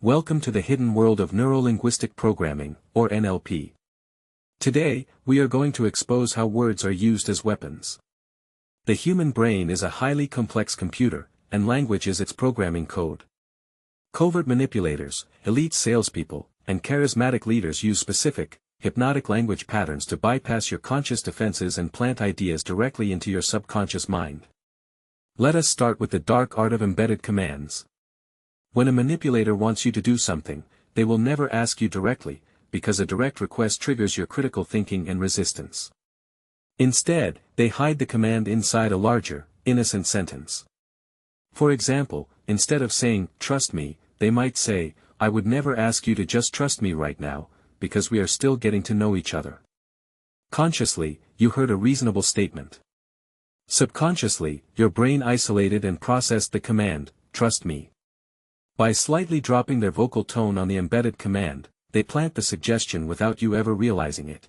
Welcome to the hidden world of neuro-linguistic programming, or NLP. Today, we are going to expose how words are used as weapons. The human brain is a highly complex computer, and language is its programming code. Covert manipulators, elite salespeople, and charismatic leaders use specific, hypnotic language patterns to bypass your conscious defenses and plant ideas directly into your subconscious mind. Let us start with the dark art of embedded commands. When a manipulator wants you to do something, they will never ask you directly, because a direct request triggers your critical thinking and resistance. Instead, they hide the command inside a larger, innocent sentence. For example, instead of saying, "Trust me," they might say, "I would never ask you to just trust me right now, because we are still getting to know each other." Consciously, you heard a reasonable statement. Subconsciously, your brain isolated and processed the command, "Trust me." By slightly dropping their vocal tone on the embedded command, they plant the suggestion without you ever realizing it.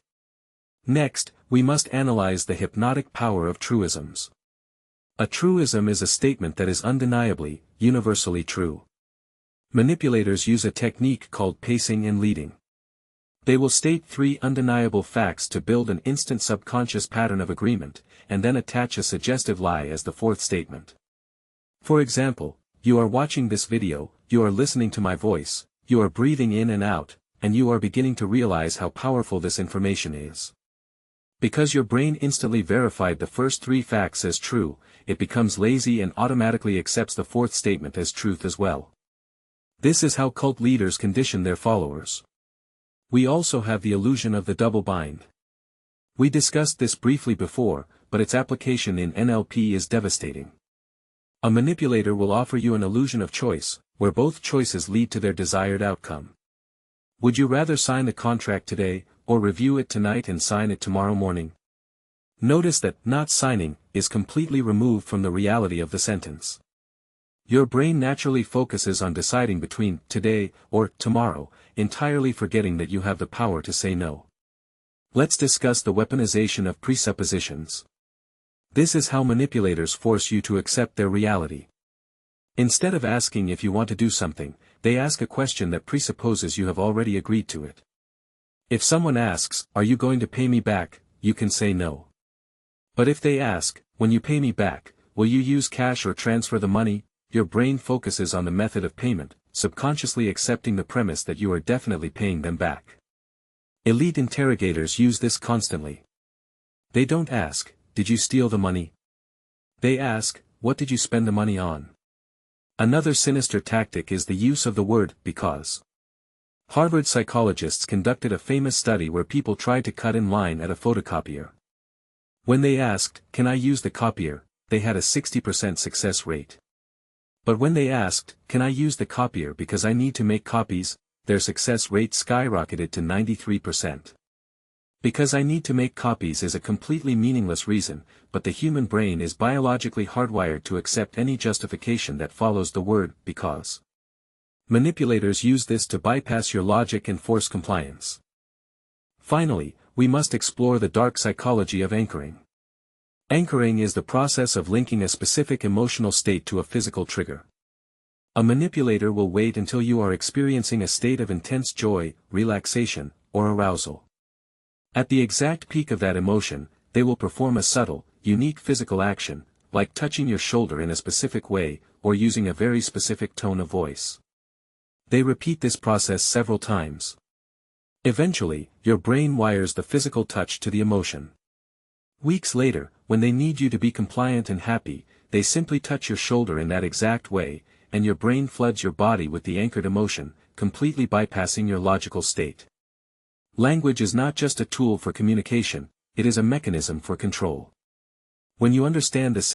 Next, we must analyze the hypnotic power of truisms. A truism is a statement that is undeniably, universally true. Manipulators use a technique called pacing and leading. They will state three undeniable facts to build an instant subconscious pattern of agreement, and then attach a suggestive lie as the fourth statement. For example, you are watching this video, you are listening to my voice, you are breathing in and out, and you are beginning to realize how powerful this information is. Because your brain instantly verified the first three facts as true, it becomes lazy and automatically accepts the fourth statement as truth as well. This is how cult leaders condition their followers. We also have the illusion of the double bind. We discussed this briefly before, but its application in NLP is devastating. A manipulator will offer you an illusion of choice, where both choices lead to their desired outcome. Would you rather sign the contract today, or review it tonight and sign it tomorrow morning? Notice that not signing is completely removed from the reality of the sentence. Your brain naturally focuses on deciding between today or tomorrow, entirely forgetting that you have the power to say no. Let's discuss the weaponization of presuppositions. This is how manipulators force you to accept their reality. Instead of asking if you want to do something, they ask a question that presupposes you have already agreed to it. If someone asks, "Are you going to pay me back?" you can say no. But if they ask, "When you pay me back, will you use cash or transfer the money?" your brain focuses on the method of payment, subconsciously accepting the premise that you are definitely paying them back. Elite interrogators use this constantly. They don't ask, "Did you steal the money?" They ask, "What did you spend the money on?" Another sinister tactic is the use of the word "because." Harvard psychologists conducted a famous study where people tried to cut in line at a photocopier. When they asked, "Can I use the copier?" they had a 60% success rate. But when they asked, "Can I use the copier because I need to make copies?" their success rate skyrocketed to 93%. Because I need to make copies is a completely meaningless reason, but the human brain is biologically hardwired to accept any justification that follows the word "because." Manipulators use this to bypass your logic and force compliance. Finally, we must explore the dark psychology of anchoring. Anchoring is the process of linking a specific emotional state to a physical trigger. A manipulator will wait until you are experiencing a state of intense joy, relaxation, or arousal. At the exact peak of that emotion, they will perform a subtle, unique physical action, like touching your shoulder in a specific way, or using a very specific tone of voice. They repeat this process several times. Eventually, your brain wires the physical touch to the emotion. Weeks later, when they need you to be compliant and happy, they simply touch your shoulder in that exact way, and your brain floods your body with the anchored emotion, completely bypassing your logical state. Language is not just a tool for communication, it is a mechanism for control. When you understand this